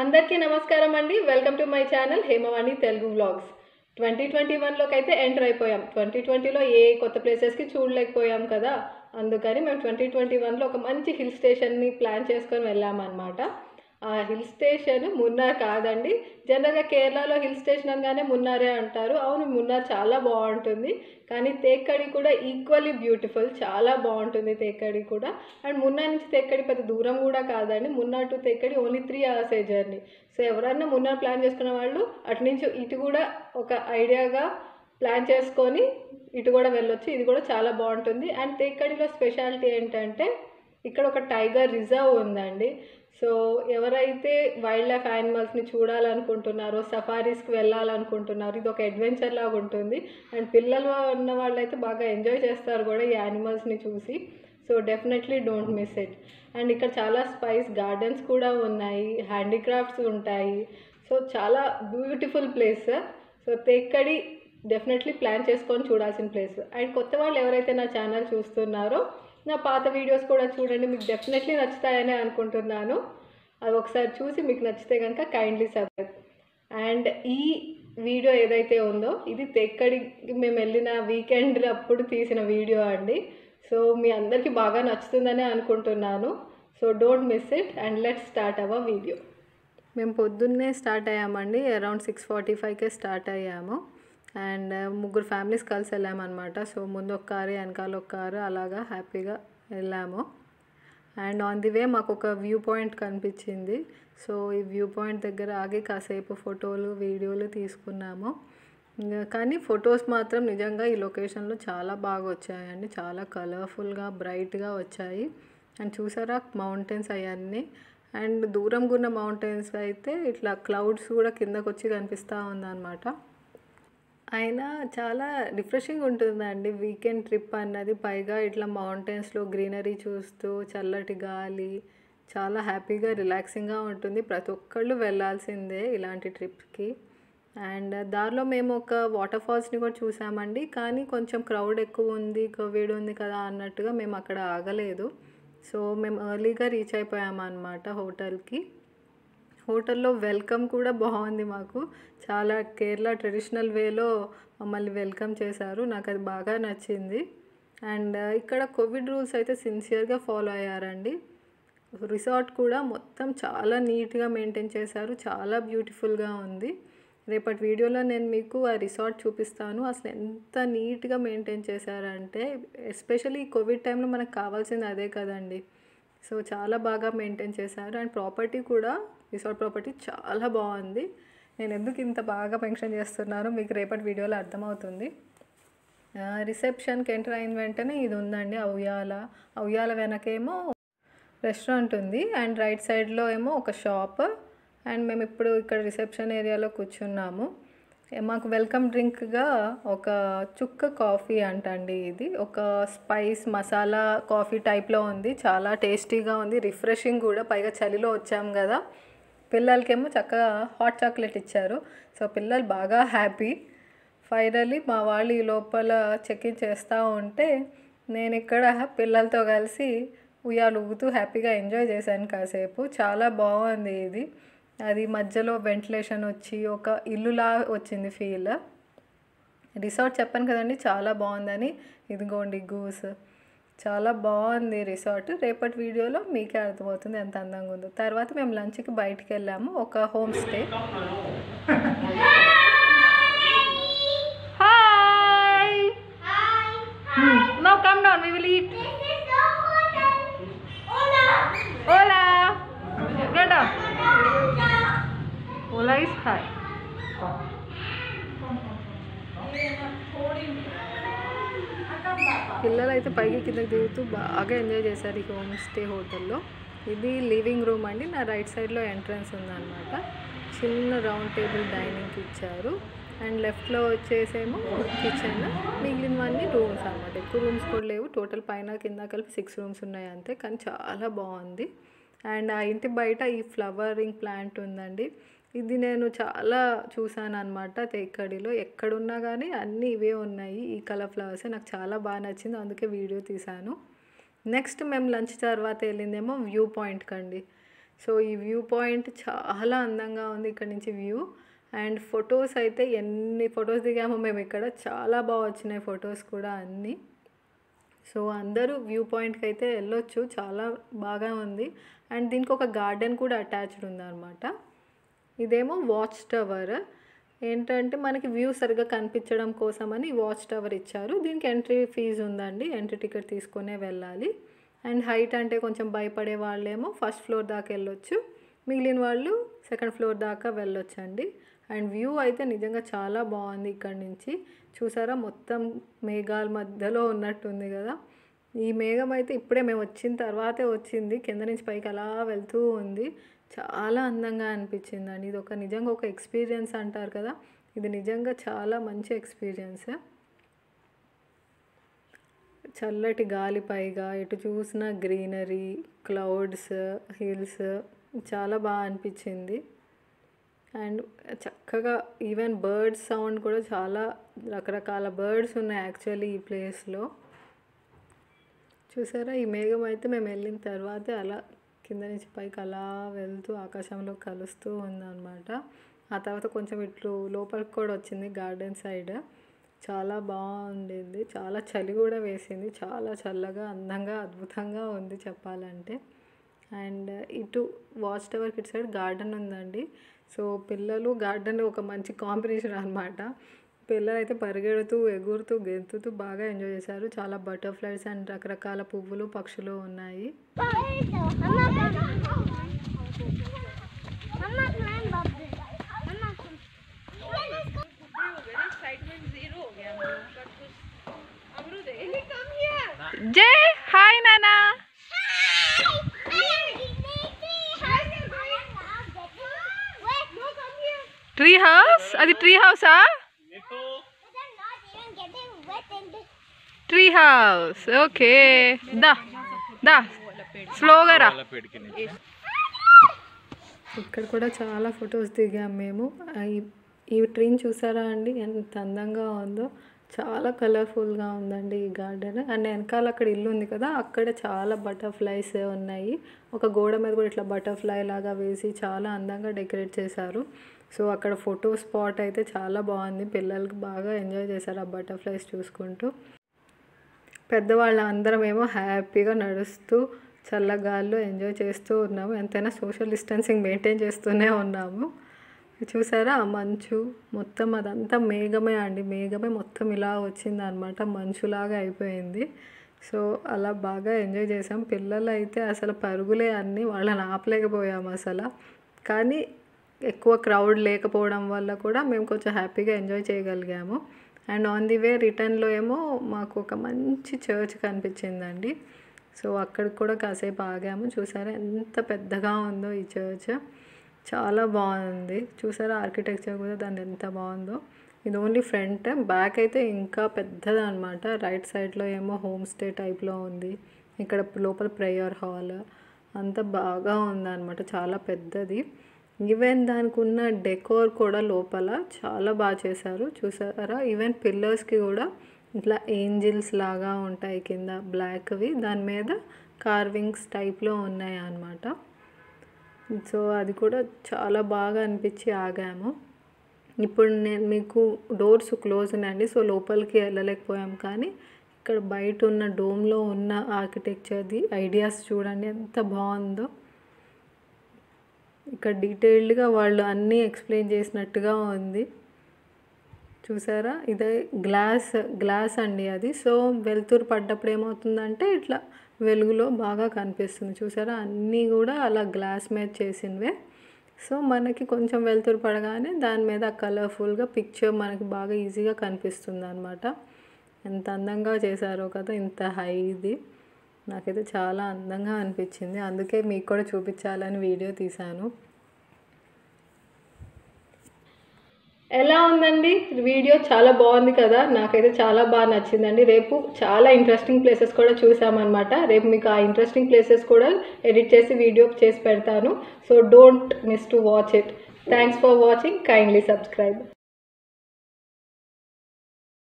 అందరికీ నమస్కారం అండి. Welcome to my channel Hemavani Telugu vlogs. 2021లోకి అయితే ఎంటర్ అయిపోయాం. 2020లో ఏ కొత్త ప్లేసెస్కి చూడలేకపోయాం కదా, అందుకని మేము 2021లో ఒక మంచి హిల్ స్టేషన్ని ప్లాన్ చేసుకొని వెళ్ళామన్నమాట. ఆ హిల్ స్టేషన్ మున్నార్ కాదండి. జనరల్గా కేరళలో హిల్ స్టేషన్ అనగానే మున్నారే అంటారు. అవును, మున్నార్ చాలా బాగుంటుంది, కానీ తేక్కడి కూడా ఈక్వల్లీ బ్యూటిఫుల్. చాలా బాగుంటుంది తేక్కడి కూడా. అండ్ మున్నార్ నుంచి తేక్కడి పెద్ద దూరం కూడా కాదండి. Munnar to Thekkady only 3 hours journey. So ఎవరైనా మున్నార్ ప్లాన్ చేసుకున్న వాళ్ళు అటు నుంచి ఇటు కూడా ఒక ఐడియాగా ప్లాన్ చేసుకొని ఇటు కూడా వెళ్ళొచ్చు. ఇది కూడా చాలా బాగుంటుంది. అండ్ తేక్కడిలో స్పెషాలిటీ ఏంటంటే ఇక్కడ ఒక టైగర్ రిజర్వ్ ఉందండి. సో ఎవరైతే వైల్డ్ లైఫ్ యానిమల్స్ని చూడాలనుకుంటున్నారో, సఫారీస్కి వెళ్ళాలనుకుంటున్నారో, ఇది ఒక అడ్వెంచర్ లాగా ఉంటుంది. అండ్ పిల్లలు ఉన్న వాళ్ళైతే బాగా ఎంజాయ్ చేస్తారు కూడా ఈ యానిమల్స్ని చూసి. So definitely don't miss it. And ఇక్కడ చాలా స్పైస్ గార్డెన్స్ కూడా ఉన్నాయి, హ్యాండీక్రాఫ్ట్స్ ఉంటాయి. సో చాలా beautiful place. So Thekkady definitely plan చేసుకొని చూడాల్సిన ప్లేస్. అండ్ కొత్త వాళ్ళు ఎవరైతే నా ఛానల్ చూస్తున్నారో, నా పాత వీడియోస్ కూడా చూడండి. మీకు డెఫినెట్లీ నచ్చుతాయని అనుకుంటున్నాను. అది ఒకసారి చూసి మీకు నచ్చితే కనుక కైండ్లీ సబ్స్క్రైబ్. అండ్ ఈ వీడియో ఏదైతే ఉందో ఇది తేక్కడికి మేము వెళ్ళిన వీకెండ్ అప్పుడు తీసిన వీడియో అండి. సో మీ అందరికీ బాగా నచ్చుతుందని అనుకుంటున్నాను. So don't miss it and let's start our video. మేము పొద్దున్నే స్టార్ట్ అయ్యామండి. అరౌండ్ 6:45కే స్టార్ట్ అయ్యాము. అండ్ 3 ఫ్యామిలీస్ కలిసి వెళ్ళామన్నమాట. సో ముందు ఒక కారు, వెనకాల ఒక కారు, అలాగా హ్యాపీగా వెళ్ళాము. అండ్ ఆన్ ది వే మాకు ఒక వ్యూ పాయింట్ కనిపించింది. సో ఈ వ్యూ పాయింట్ దగ్గర ఆగి కాసేపు ఫోటోలు, వీడియోలు తీసుకున్నాము. కానీ ఫొటోస్ మాత్రం నిజంగా ఈ లొకేషన్లో చాలా బాగా వచ్చాయండి. చాలా కలర్ఫుల్గా, బ్రైట్గా వచ్చాయి. అండ్ చూసారా మౌంటైన్స్ అవన్నీ. అండ్ దూరంగా ఉన్న మౌంటైన్స్ అయితే ఇట్లా క్లౌడ్స్ కూడా కిందకు వచ్చి కనిపిస్తూ ఉందన్నమాట. అయినా చాలా రిఫ్రెషింగ్ ఉంటుందండి వీకెండ్ ట్రిప్ అన్నది. పైగా ఇట్లా మౌంటైన్స్లో గ్రీనరీ చూస్తూ, చల్లటి గాలి, చాలా హ్యాపీగా, రిలాక్సింగ్గా ఉంటుంది. ప్రతి ఒక్కళ్ళు వెళ్ళాల్సిందే ఇలాంటి ట్రిప్కి. అండ్ దారిలో మేము ఒక వాటర్ ఫాల్స్ని కూడా చూసామండి. కానీ కొంచెం క్రౌడ్ ఎక్కువ ఉంది, కోవిడ్ ఉంది కదా అన్నట్టుగా మేము అక్కడ ఆగలేదు. సో మేము ఎర్లీగా రీచ్ అయిపోయామన్నమాట హోటల్కి. హోటల్లో వెల్కమ్ కూడా బాగుంది మాకు. చాలా కేరళ ట్రెడిషనల్ వేలో మమ్మల్ని వెల్కమ్ చేశారు. నాకు అది బాగా నచ్చింది. అండ్ ఇక్కడ కోవిడ్ రూల్స్ అయితే సిన్సియర్గా ఫాలో అయ్యారండి. రిసార్ట్ కూడా మొత్తం చాలా నీట్గా మెయింటైన్ చేశారు. చాలా బ్యూటిఫుల్గా ఉంది. రేపటి వీడియోలో నేను మీకు ఆ రిసార్ట్ చూపిస్తాను. అసలు ఎంత నీట్గా మెయింటైన్ చేశారంటే, ఎస్పెషల్లీ ఈ కోవిడ్ టైంలో మనకు కావాల్సింది అదే కదండి. సో చాలా బాగా మెయింటైన్ చేశారు. అండ్ ప్రాపర్టీ కూడా, రిసార్ట్ ప్రాపర్టీ చాలా బాగుంది. నేను ఎందుకు ఇంత బాగా మెన్షన్ చేస్తున్నానో మీకు రేపటి వీడియోలో అర్థమవుతుంది. రిసెప్షన్కి ఎంటర్ అయిన వెంటనే ఇది ఉందండి, ఉయ్యాల వెనకేమో రెస్టారెంట్ ఉంది. అండ్ రైట్ సైడ్లో ఏమో ఒక షాప్. అండ్ మేము ఇప్పుడు ఇక్కడ రిసెప్షన్ ఏరియాలో కూర్చున్నాము. మాకు వెల్కమ్ డ్రింక్గా ఒక చుక్క కాఫీ అంటండి. ఇది ఒక స్పైస్ మసాలా కాఫీ టైప్లో ఉంది. చాలా టేస్టీగా ఉంది, రిఫ్రెషింగ్ కూడా. పైగా చలిలో వచ్చాము కదా. పిల్లలకేమో చక్కగా హాట్ చాక్లెట్ ఇచ్చారు. సో పిల్లలు బాగా హ్యాపీ. ఫైనల్లీ మా వాళ్ళు ఈ లోపల చెక్ఇన్ చేస్తూ ఉంటే నేను ఇక్కడ పిల్లలతో కలిసి ఉయ్యాలు ఊగుతూ హ్యాపీగా ఎంజాయ్ చేశాను కాసేపు. చాలా బాగుంది ఇది. అది మధ్యలో వెంటిలేషన్ వచ్చి ఒక ఇల్లులా వచ్చింది ఫీల్. రిసార్ట్ చెప్పాను కదండి చాలా బాగుందని. ఇదిగోండి గూస్. చాలా బాగుంది రిసార్ట్. రేపటి వీడియోలో మీకే అర్థమవుతుంది ఎంత అందంగా ఉందో. తర్వాత మేము లంచ్కి బయటికి వెళ్ళాము, ఒక home stay. Hi, now come down, we will eat. Ola get up. Ola is high. పిల్లలు అయితే పైకి కిందకి దిగుతూ బాగా ఎంజాయ్ చేశారు ఈ హోమ్ స్టే హోటల్లో. ఇది లివింగ్ రూమ్ అండి. నా రైట్ సైడ్లో ఎంట్రన్స్ ఉందన్నమాట. చిన్న రౌండ్ టేబుల్ డైనింగ్కి ఇచ్చారు. అండ్ లెఫ్ట్లో వచ్చేసేమో కిచెన్, మిగిలినవన్నీ రూమ్స్ అనమాట. ఎక్కువ రూమ్స్ కూడా లేవు. టోటల్ పైన కింద కలిపి 6 rooms ఉన్నాయి అంతే. కానీ చాలా బాగుంది. అండ్ ఆ ఇంటి బయట ఈ ఫ్లవరింగ్ ప్లాంట్ ఉందండి. ఇది నేను చాలా చూసాను అనమాట తేక్కడిలో. ఎక్కడున్నా కానీ అన్నీ ఇవే ఉన్నాయి, ఈ కలర్ ఫ్లవర్స్. నాకు చాలా బాగా నచ్చింది, అందుకే వీడియో తీశాను. నెక్స్ట్ మేము లంచ్ తర్వాత వెళ్ళిందేమో వ్యూ పాయింట్కి అండి. సో ఈ వ్యూ పాయింట్ చాలా అందంగా ఉంది ఇక్కడ నుంచి వ్యూ. అండ్ ఫొటోస్ అయితే ఎన్ని ఫొటోస్ దిగామో మేము ఇక్కడ, చాలా బాగా వచ్చినాయి ఫొటోస్ కూడా అన్నీ. సో అందరూ వ్యూ పాయింట్కి అయితే వెళ్ళొచ్చు, చాలా బాగా ఉంది. అండ్ దీనికి ఒక గార్డెన్ కూడా అటాచ్డ్ ఉందన్నమాట. ఇదేమో వాచ్ టవర్. ఏంటంటే మనకి వ్యూ సరిగ్గా కనిపించడం కోసమని వాచ్ టవర్ ఇచ్చారు. దీనికి ఎంట్రీ ఫీజు ఉందండి, ఎంట్రీ టికెట్ తీసుకునే వెళ్ళాలి. అండ్ హైట్ అంటే కొంచెం భయపడే వాళ్ళేమో ఫస్ట్ ఫ్లోర్ దాకా వెళ్ళొచ్చు, మిగిలిన వాళ్ళు సెకండ్ ఫ్లోర్ దాకా వెళ్ళొచ్చండి. అండ్ వ్యూ అయితే నిజంగా చాలా బాగుంది ఇక్కడ నుంచి. చూసారా మొత్తం మేఘాల మధ్యలో ఉన్నట్టుంది కదా. ఈ మేఘం అయితే ఇప్పుడే మేము వచ్చిన తర్వాతే వచ్చింది, కింద నుంచి పైకి అలా వెళ్తూ ఉంది. చాలా అందంగా అనిపించిందండి. ఇది నిజంగా ఒక ఎక్స్పీరియన్స్ అంటారు కదా, ఇది నిజంగా చాలా మంచి ఎక్స్పీరియన్స్. చల్లటి గాలి, పైగా ఎటు చూసిన గ్రీనరీ, క్లౌడ్స్, హిల్స్, చాలా బాగా అనిపించింది. అండ్ చక్కగా ఈవెన్ బర్డ్స్ సౌండ్ కూడా, చాలా రకరకాల బర్డ్స్ ఉన్నాయి యాక్చువల్లీ ఈ ప్లేస్లో. చూసారా ఈ మేఘం అయితే మేము వెళ్ళిన తర్వాతే అలా కింద నుంచి పైకి అలా వెళ్తూ ఆకాశంలో కలుస్తూ ఉందన్నమాట. ఆ తర్వాత కొంచెం ఇట్లు లోపలికి కూడా వచ్చింది గార్డెన్ సైడ్. చాలా బాగుండింది, చాలా చలి కూడా వేసింది, చాలా చల్లగా అందంగా అద్భుతంగా ఉంది చెప్పాలంటే. అండ్ ఇటు వాచ్ టవర్కి ఇటు సైడ్ గార్డెన్ ఉందండి. సో పిల్లలు గార్డెన్ ఒక మంచి కాంబినేషన్ అనమాట. పిల్లలు అయితే పరిగెడుతూ ఎగురుతూ గెంతుతూ బాగా ఎంజాయ్ చేశారు. చాలా బటర్ఫ్లైస్ అండ్ రకరకాల పువ్వులు, పక్షులు ఉన్నాయి. జై హాయ్ నానా. ట్రీ హౌస్, అది ట్రీ హౌసా? Tree house, okay. దా దా స్లోగా రా. ఇక్కడ కూడా చాలా ఫొటోస్ దిగాం మేము. ఈ ట్రీని చూసారా అండి ఎంత అందంగా ఉందో, చాలా కలర్ఫుల్గా ఉందండి ఈ గార్డెన్. అండ్ వెనకాల అక్కడ ఇల్లు ఉంది కదా, అక్కడ చాలా బటర్ఫ్లైస్ ఉన్నాయి. ఒక గోడ మీద కూడా ఇట్లా బటర్ఫ్లై లాగా వేసి చాలా అందంగా డెకరేట్ చేశారు. సో అక్కడ ఫోటో స్పాట్ అయితే చాలా బాగుంది, పిల్లలకి బాగా ఎంజాయ్ చేశారు ఆ బటర్ఫ్లైస్ చూసుకుంటూ. పెద్దవాళ్ళ అందరం ఏమో హ్యాపీగా నడుస్తూ చల్లగాల్లో ఎంజాయ్ చేస్తూ ఉన్నాము. ఎంతైనా సోషల్ డిస్టెన్సింగ్ మెయింటైన్ చేస్తూనే ఉన్నాము. చూసారా ఆ మంచు మొత్తం, అదంతా మేఘమే అండి, మేఘమే మొత్తం ఇలా వచ్చింది అనమాట, మంచులాగా అయిపోయింది. సో అలా బాగా ఎంజాయ్ చేసాం. పిల్లలు అయితే అసలు పరుగులే అన్నీ, వాళ్ళని ఆపలేకపోయాము అసలు. కానీ ఎక్కువ క్రౌడ్ లేకపోవడం వల్ల కూడా మేము కొంచెం హ్యాపీగా ఎంజాయ్ చేయగలిగాము. అండ్ ఆన్ ది వే రిటర్న్లో ఏమో మాకు ఒక మంచి చర్చ్ కనిపించిందండి. సో అక్కడికి కూడా కాసేపు ఆగాము. చూసారా ఎంత పెద్దగా ఉందో ఈ చర్చ్, చాలా బాగుంది. చూసారా ఆర్కిటెక్చర్ కూడా దాన్ని ఎంత బాగుందో. ఇది ఓన్లీ ఫ్రంట్, బ్యాక్ అయితే ఇంకా పెద్దది అనమాట. రైట్ సైడ్లో ఏమో హోమ్ స్టే టైప్లో ఉంది, ఇక్కడ లోపల ప్రేయర్ హాల్ అంతా బాగా ఉందన్నమాట, చాలా పెద్దది. ఈవెన్ దానికి ఉన్న డెకోర్ కూడా లోపల చాలా బాగా చేశారు. చూసారా ఈవెన్ పిల్లర్స్కి కూడా ఇట్లా ఏంజిల్స్ లాగా ఉంటాయి కింద బ్లాక్వి, దాని మీద కార్వింగ్స్ టైప్లో ఉన్నాయి అన్నమాట. సో అది కూడా చాలా బాగా అనిపించి ఆగాము. ఇప్పుడు నేను మీకు డోర్స్ క్లోజ్ ఉన్నాయండి, సో లోపలికి వెళ్ళలేకపోయాం. కానీ ఇక్కడ బయట ఉన్న డోమ్లో ఉన్న ఆర్కిటెక్చర్ది ఐడియాస్ చూడండి ఎంత బాగుందో. ఇక్కడ డీటెయిల్డ్గా వాళ్ళు అన్నీ ఎక్స్ప్లెయిన్ చేసినట్టుగా ఉంది. చూసారా ఇదే గ్లాస్ అండి అది. సో వెలుతురు పడ్డప్పుడు ఏమవుతుందంటే ఇట్లా వెలుగులో బాగా కనిపిస్తుంది. చూసారా అన్నీ కూడా అలా గ్లాస్ మీద చేసినవే. సో మనకి కొంచెం వెలుతురు పడగానే దాని మీద కలర్ఫుల్గా పిక్చర్ మనకి బాగా ఈజీగా కనిపిస్తుంది అన్నమాట. ఎంత అందంగా చేశారో కదా, ఇంత హైది. నాకైతే చాలా అందంగా అనిపించింది, అందుకే మీకు కూడా చూపించాలని వీడియో తీశాను. ఎలా ఉందండి వీడియో? చాలా బాగుంది కదా, నాకైతే చాలా బాగా నచ్చిందండి. రేపు చాలా ఇంట్రెస్టింగ్ ప్లేసెస్ కూడా చూసామన్నమాట. రేపు మీకు ఆ ఇంట్రెస్టింగ్ ప్లేసెస్ కూడా ఎడిట్ చేసి వీడియో చేసి పెడతాను. So don't miss to watch it. Thanks for watching. Kindly subscribe.